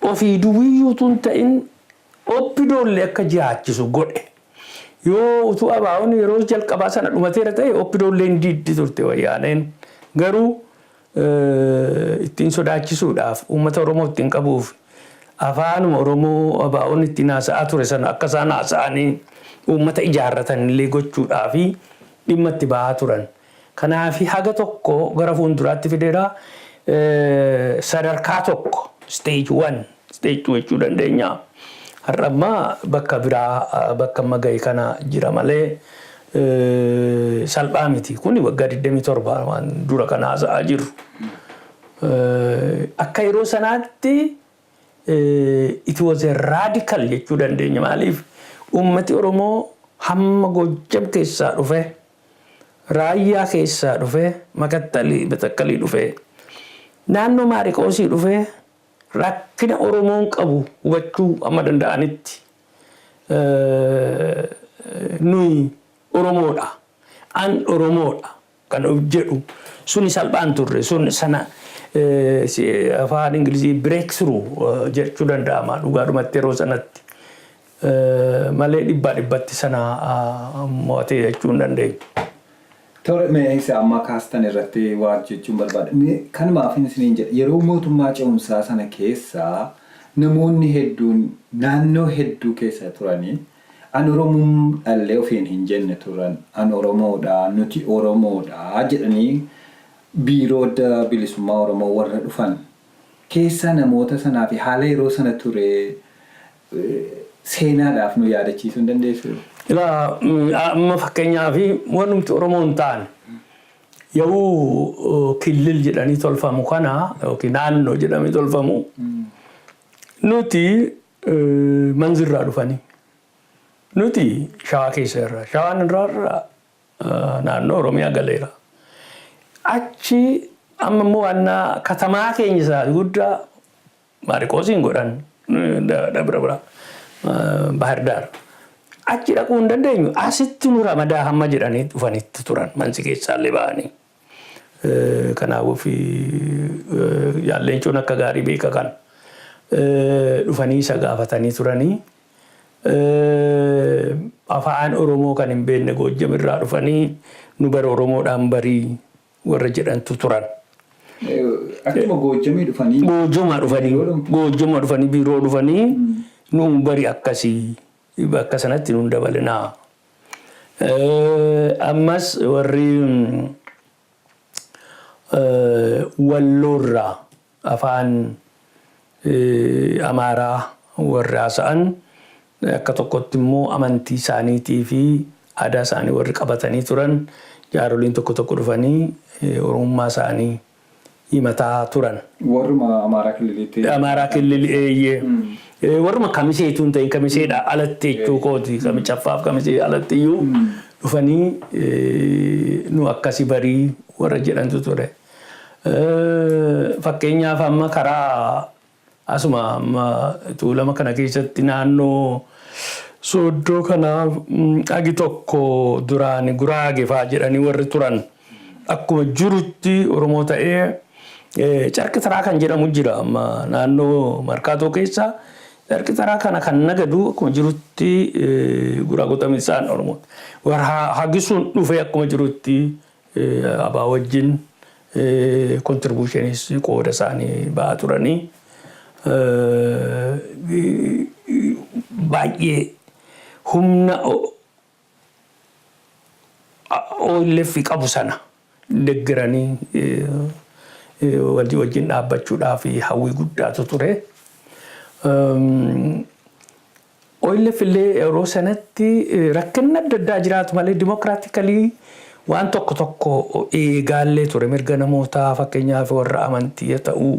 ofii duwwiyyuutuun ta'in oppidoollee akka jiraachisu godhe. Yoo utuu abaa'oon yeroo jalqabaa sana dhumateera ta'e oppidoolleen diddi turte wayyaaneen garuu ittiin sodaachisuudhaaf uummata Oromoo ittiin qabuuf afaanuma Oromoo abaa'oon ittiin haasa'aa ture sana akka isaan haasa'anii uummata ijaarratan illee gochuudhaaf dhimma itti ba'aa turan. Kanaaf haga tokko gara fuulduraatti fideera sadarkaa tokko stage 1 stage 2 jechuu dandeenya. Har'a ammaa bakka biraa bakka maga'i kana jira malee salphaa miti. Kuni waggaa 27 waan dura kana haasa'aa jiru. Akka yeroo sanaatti it was a radical jechuu dandeenya. Maaliif uummati Oromoo hamma Gojjam keessaa dhufe, Raayyaa keessaa dhufe, Makattalii, Batakkalii dhufe, naannoo Maariqoosii dhufe rakkina Oromoon qabu hubachuu amma danda'anitti nuyi Oromoodha, an Oromoodha kan jedhu suni salphaan turre. Sun sana afaan Ingilizii breakthrough jechuu danda'ama dhugaadhumatti yeroo sanatti malee dhibbatti sana mo'atee jechuu hin dandeenyu. Tole meeshaa amma kaastan irratti waan jechuun barbaada. Kanumaaf isiniin jedha yeroo mootummaa ce'umsaa sana keessa namoonni hedduun naannoo hedduu keessa turanii an Oromoon dhallee ofiin hin jenne turan an Oromoodha nuti Oromoodha jedhanii biiroo bilisummaa Oromoo warra dhufan keessa namoota sanaa fi haala yeroo sana ture seenaadhaaf nu yaadachiisuu hin dandeessu. Amma fakkeenyaaf wanti Oromoon ta'an yoo killil jedhanii tolfamu kana yookiin naannoo jedhamee tolfamu nuti manzirraa dhufanii nuti Shawaa keessa irra Shawaan irraa naannoo Oromiyaa galeera. Achi amma immoo waan katamaa keenya isaa guddaa Maariqoosiin godhan Dabra Biraa Bahar Daar. Achi dhaquu hin dandeenyu. Asitti nu Ramadaa hamma jedhanii dhufanitti turan mansi keessaallee ba'anii. Kanaafuu fi Yaallencoon akka gaarii beeka kan dhufanii isa gaafatanii turanii. Afaan Oromoo kan hin beekne Gojjam irraa dhufanii nu bara Oromoodhaan barii warra jedhantu turan. Akkuma Gojjamii dhufanii. Gojjama dhufanii biiroo dhufanii nu barii akkasii. Bakka sanatti nuun dabalinaa. Ammas warri Walloorraa afaan Amaaraa warri haasa'an akka tokkotti immoo amantii isaaniitii fi aadaa isaanii warri qabatanii turan jaaroliin tokko dhufanii Oromummaa isaanii himataa turan. Warruma Amaaraa Kililiitti. Amaaraa Kililii warruma kamiseetuun ta'in kamiseedha alatti jechuu kooti kamicaffaaf kamisee alatti iyyuu dhufanii nu akkasi barii warra jedhantu ture. Fakkeenyaaf amma karaa asuma amma Tuulama kana keessatti naannoo Sooddoo kana agi tokko duraan Guraagee fa'aa jedhanii warri turan akkuma jirutti Oromoo ta'ee Carqi Taraa kan jedhamu jira amma naannoo Markaatoo keessa. Carqi Taraa kana kan nagadu akkuma jirutti Guraagota Misaan Oromoo. Warra hagisuun dhufee akkuma jirutti abaa wajjin contributionis qooda isaanii ba'aa turanii. Baay'ee humna OLF qabu sana deeggaranii walii wajjin dhaabbachuudhaaf hawwii guddaatu ture. OLF illee yeroo sanatti rakkinni adda addaa jiraatu malee dimokiraatikali waan tokko eegaallee ture. Mirga namootaa fakkeenyaaf warra amantii ta'uu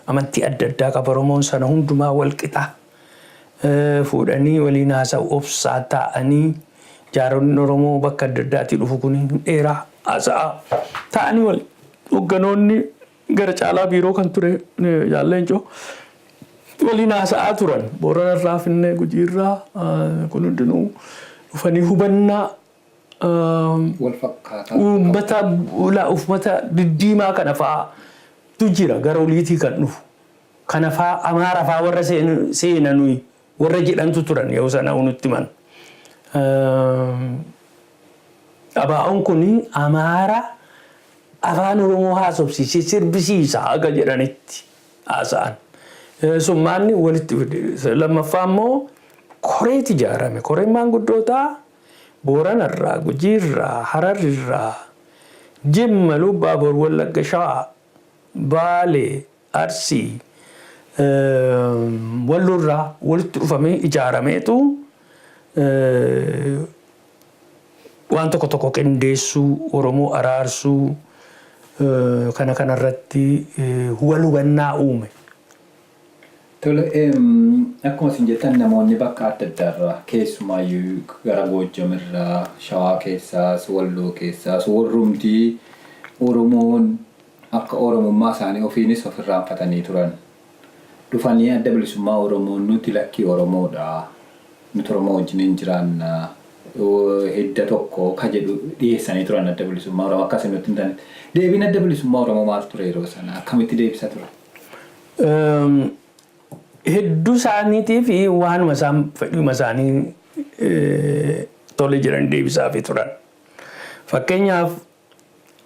amantii adda addaa qaba Oromoon sana hundumaa wal qixa fuudhanii waliin haasa'u obsaa ta'anii jaaronni Oromoo bakka adda addaatii dhufu kun dheeraa haasa'aa ta'anii wal hogganoonni gara caalaa biiroo kan ture Yaallencoo waliin haasa'aa turan Booranarraa Finnee Gujiirraa kun hundinuu dhufanii hubannaa wal fakkaataa uummata diddiimaa kana fa'aatu jira gara oliitii kan dhufu kana fa'aa Amaara fa'aa warra seenanuu warra jedhantu turan yoo sana nutti himan. Abaa'oon kun Amaara afaan Oromoo haasofsiisee sirbisiisa akka jedhanitti haasa'an. Summaanni walitti fide lammaffaa immoo koreeti ijaarame. Koreen maanguddootaa Booranarraa, Gujiirraa, Hararrirraa, Jimma, Lubbaaboor, Wallagga, Shawaa, Baalee, Arsii, Wallurraa walitti dhufamee ijaarameetu waan tokko qindeessuu, Oromoo araarsuu kana kanarratti wal hubannaa uume. Tole akkuma isin jettan namoonni bakka adda addaarraa keessumaayyuu gara Goojjamirraa, Shawaa keessaas, Walloo keessaas warrumtii Oromoon akka Oromummaa isaanii ofiinis ofirraanfatanii turan. Dhufanii adda bilisummaa Oromoon nuti lakkii Oromoodha. Nuti Oromoo wajjin hin jiraanna. Hidda tokko ka jedhu dhiyeessanii turan adda bilisummaa Oromoo akkasii nutti hin taane. Deebiin adda bilisummaa Oromoo maal ture yeroo sana? Akkamitti deebisa ture? Hedduu isaaniitiif waanuma isaan fedhuma isaanii tole jiran deebisaafii turan. Fakkeenyaaf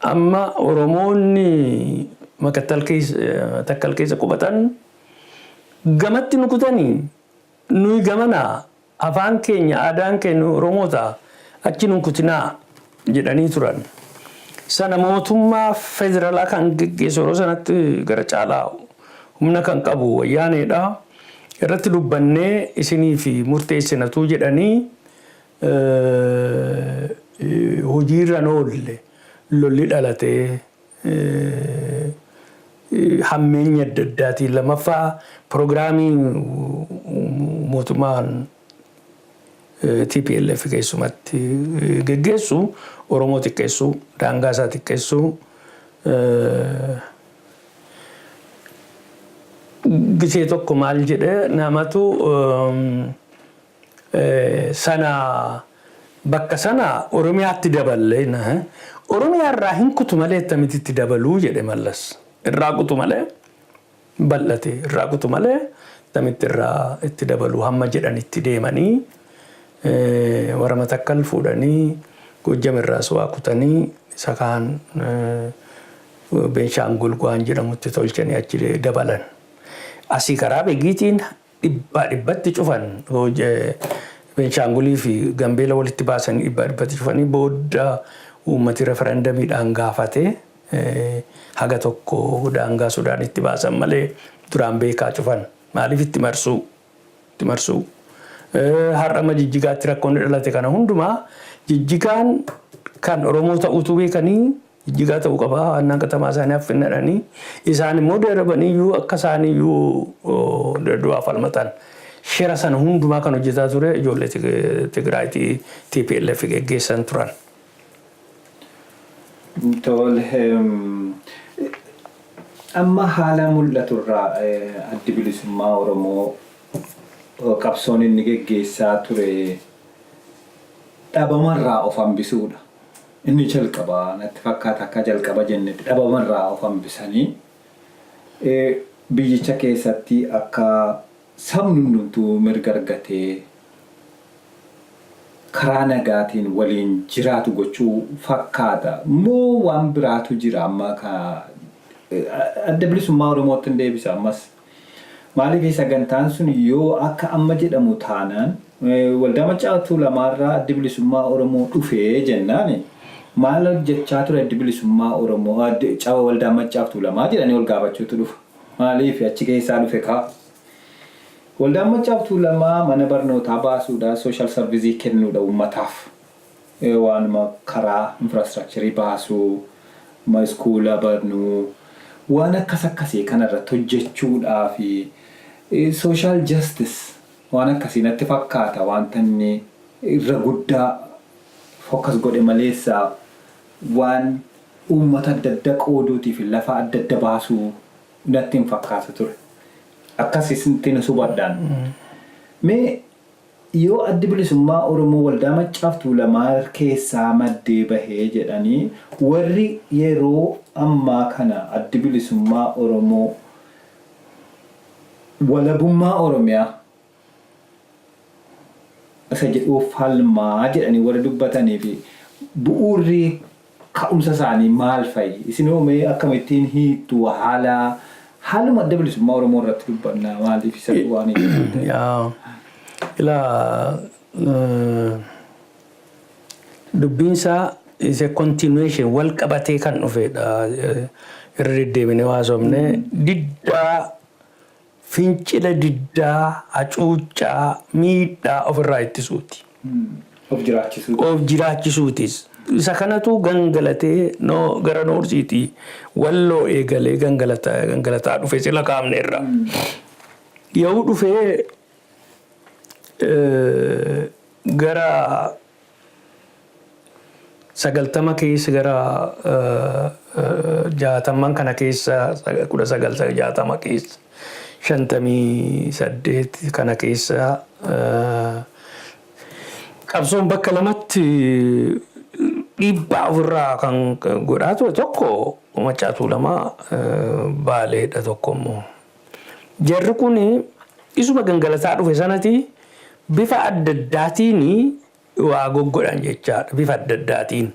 amma Oromoonni Takkal keessa qubatan gamatti nu kutanii nuyi gamanaa afaan keenya aadaan keenya Oromoota achi nu kutinaa jedhanii turan. Sana mootummaa federaalaa kan geggeessu yeroo sanatti gara caalaa humna kan qabu Wayyaaneedha. Irratti dubbannee isinii fi murteessinatuu jedhanii hojiirra oolle lolli dhalatee hammeenya adda addaatiin lammaffaa piroogiraamii mootummaan TPLF keessumatti geggeessu Oromoo xiqqeessuu, daangaa isaa xiqqeessuu gisee tokko maal jedhe namatu sana bakka sana Oromiyaatti daballe Oromiyaarraa hin kutu malee itti dabaluu jedhe Mallas. Irraa kutu malee bal'ate irraa kutu malee irraa itti dabaluu hamma jedhanitti deemanii warra Takkal fuudhanii Goojjamirraas waa kutanii isa kaan Beenshaangul waan jedhamutti tolchanii achi dabalan. Asii karaa beegiitiin dhibbatti cufan Beenshaangulii fi Gambeela walitti baasan dhibbatti cufanii booda uummati referendamiidhaan gaafatee haga tokko daangaa Sudaanitti baasan malee duraan beekaa cufan. Maaliif itti marsuu? Har'ama Jijjigaatti rakkoonni dhalate kana hundumaa Jijjigaan kan Oromoo ta'uutu beekanii Jijjigaa ta'uu qaba annaan katamaa isaanii affinnadhanii isaan immoo darbanii iyyuu akka isaanii iyyuu du'aa falmatan shira sana hundumaa kan hojjetaa ture ijoollee Tigraayitii TPLF geggeessan turan. Tole amma haala mul'aturraa addi bilisummaa Oromoo qabsoon inni geggeessaa ture dhabamarraa of hambisuudha. Inni jalqabaa natti fakkaata akka jalqaba jennetti dhabamarraa of hambisanii biyyicha keessatti akka sabni hundumtuu mirga argatee karaa nagaatiin waliin jiraatu gochuu fakkaata. Moo waan biraatu jira amma adda bilisummaa Oromootti hin deebisa ammas. Maaliif sagantaan sun yoo akka amma jedhamu taanaan waldaa Maccaa Tuulamaarraa adda bilisummaa Oromoo dhufee jennaani. Maal hojjechaa ture adda bilisummaa Oromoo waldaa Maccaa Tuulamaa jedhanii ol gaafachuutu dhufa. Maaliif achi keessaa dhufe kaa? Waldaan Maccaa Tuulamaa mana barnootaa baasuudha, social service kennuudha uummataaf. Waanuma karaa infrastructure baasuu, iskuula barnuu, waan akkasii kanarratti hojjechuudhaa fi social justice waan akkasii natti fakkaata wanta inni irra guddaa focus godhe maleessaa waan uummata adda adda qooduutii fi lafa adda adda baasuu natti hin fakkaatu ture. akkasitti subadhaan. Mee yoo addi bilisummaa Oromoo waldaa Maccaaf Tuulamaa keessaa maddee bahee jedhanii warri yeroo ammaa kana addi bilisummaa Oromoo walabummaa Oromiyaa isa jedhuuf falmaa jedhanii warra dubbatanii fi bu'uurri ka'umsa isaanii maal fa'i? Isinoo mee akkamittiin hiittu haaluma adda bilisummaa Oromoo irratti dubbannaa maaliif isa waan dubbiinsaa is a continuation wal qabatee kan dhufedha. Irra deddeebinee haasofne diddaa fincila diddaa hacuuccaa miidhaa ofirraa ittisuuti. Of jiraachisuutis. Isa kanatu gangalatee gara Noorsiitii Walloo eegalee gangalataa dhufe sila kaamne irraa. Yoo dhufee gara 90 keessa gara 60 kana keessa 1960 keessa 58 kana keessa qabsoon bakka lamatti dhiibbaa ofirraa kan godhaa ture tokko Maccaaf Tuulamaa Baaleedha tokko immoo. Jarri kun isuma gangalataa dhufe sanati bifa adda addaatiin waa goggodhan jechaadha. Bifa adda addaatiin.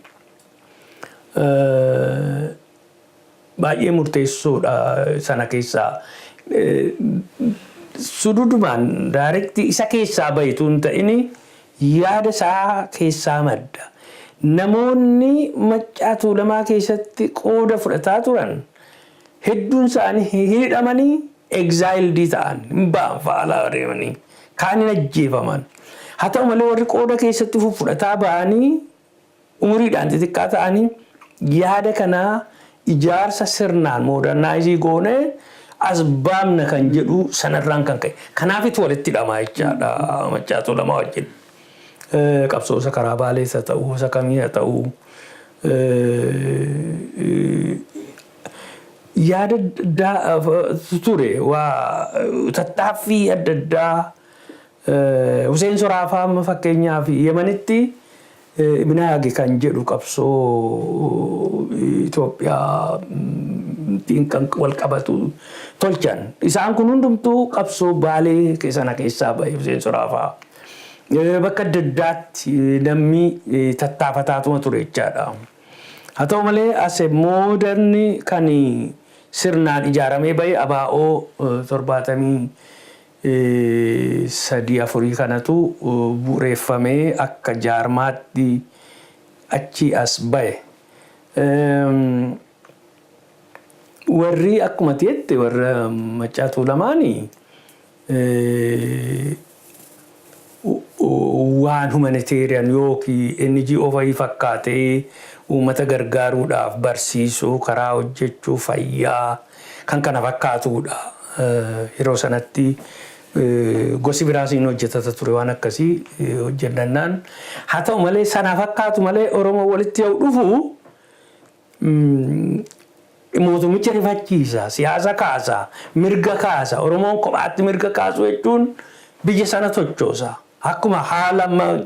Baay'ee murteessoodha sana keessaa. Sududumaan daarektii isa keessaa bahitu hin ta'in yaada isaa keessaa madda. Namoonni Maccaaf Tuulamaa keessatti qooda fudhataa turan hedduun isaanii hidhamanii exiled ta'an hin ba'an fa'aa deemanii kaan hin ajjeefaman. Haa ta'u malee warri qooda keessatti fudhataa ba'anii umuriidhaan xixiqqaa ta'anii yaada kanaa ijaarsa sirnaan modernaayizii goonee as baamna kan jedhu sanarraan kan ka'e. Kanaafitu walitti hidhamaa jechaadha Maccaaf Tuulamaa wajjin. Qabsoo isa karaa Baalees haa ta'uu isa kamii haa ta'uu yaada ture waa tattaaffii adda addaa Hussein Soraafaa fakkeenyaaf Yemenitti Ibnaagi kan jedhu qabsoo Itoophiyaa kan wal qabatu tolchan. Isaan kun hundumtuu qabsoo Baalee sana keessaa bahe Hussein Soraafaa. Bakka adda addaatti namni tattaafataa ture jechaadha. Haa ta'u malee as mooderni kan sirnaan ijaaramee bahe ABO 73-4 kanatu bu'uureffamee akka jaarmaatti achi as bahe. Warri akkuma jette warra Maccaaf Tuulamaanii waan humanitarian yookiin NGO fa'ii fakkaatee uummata gargaaruudhaaf barsiisuu karaa hojjechuu fayyaa kan kana fakkaatudha. Yeroo sanatti gosi biraas hin hojjetata ture waan akkasii hojjennaan. Haa ta'u malee sana fakkaatu malee Oromoo walitti yoo dhufu mootummicha rifachiisa, siyaasa kaasa, mirga kaasa. Oromoon kophaatti mirga kaasu jechuun biyya sana tochoosa. Akkuma haala amma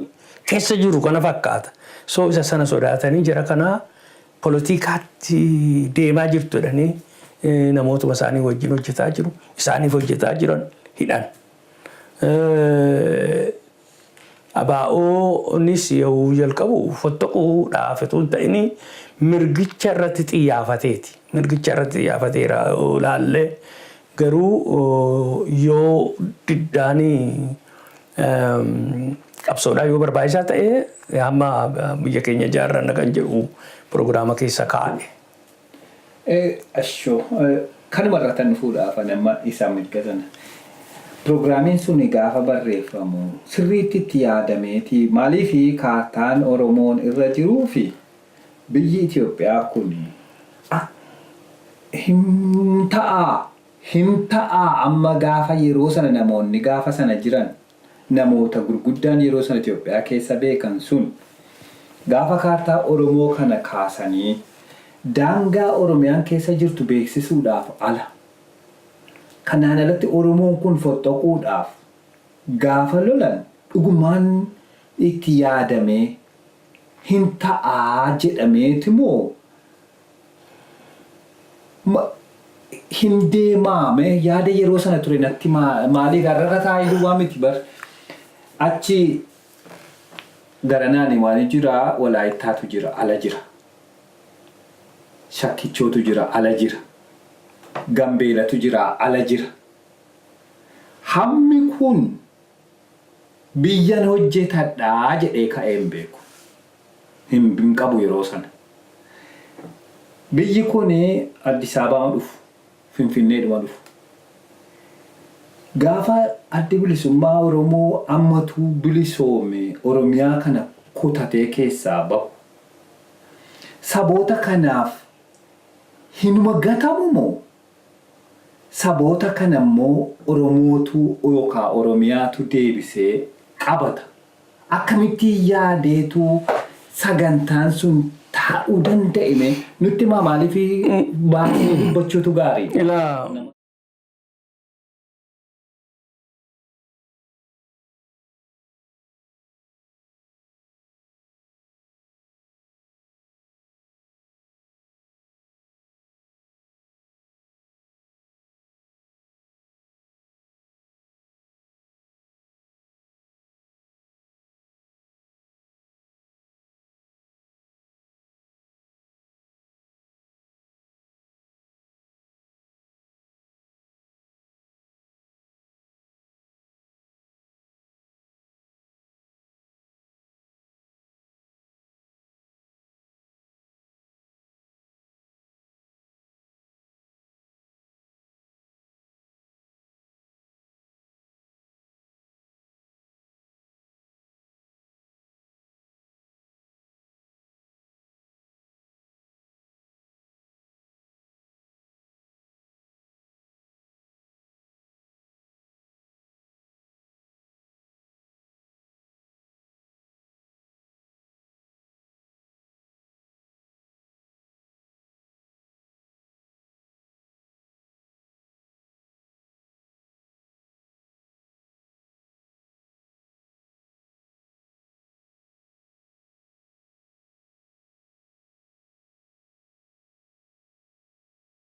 keessa jiru kana fakkaata. So isa sana sodaatanii jara kana politikaatti deemaa jirtu jedhanii namootuma isaanii wajjin hojjetaa jiru. Isaaniif hojjetaa jiran hidhan. ABO'nis yoo jalqabu fottoquudhaaf osoo hin ta'in mirgicha irratti xiyyeeffateeti. Mirgicha irratti xiyyeeffateera laallee garuu yoo diddaanii qabsoodhaa yoo barbaachisaa ta'e hamma biyya keenya ijaarranna kan jedhu pirogiraama keessa kaa'e. Ashoo kanuma irratti dhufuudhaaf nama isaa milkatan. Pirogiraamiin sun gaafa barreeffamu sirriitti itti yaadameeti maaliif kaartaan Oromoon irra jiruu fi biyyi Itoophiyaa kun hin ta'a amma gaafa yeroo sana namoonni gaafa sana jiran namoota gurguddaan yeroo sana Itoophiyaa keessa beekan sun gaafa kaartaa Oromoo kana kaasanii daangaa Oromiyaan keessa jirtu beeksisuudhaaf ala Kanaan alatti Oromoon kun fottoquudhaaf gaafa lolan dhugumaan itti yaadamee hin ta'aa jedhameeti moo hin deemaame yaada yeroo sana ture natti maaliif har'a taa'ee waa miti bar achi garanaani waan jira walaayittaatu jira ala jira shakkichootu jira ala jira gambeelatu jira ala jira hammi kun biyyan hojjetadhaa jedhee ka'een beeku hin qabu yeroo sana biyyi kun Addis Ababaa dhufu Finfinneedhuma dhufu gaafa addi bilisummaa Oromoo ammatu bilisoome Oromiyaa kana kutatee keessaa bahu saboota kanaaf hinuma gatamu moo saboota kana immoo Oromootu yookaan Oromiyaatu deebisee qabata akkamitti yaadeetu sagantaan sun ta'uu danda'ime nutti maaliif baay'ee dubbachuutu gaarii.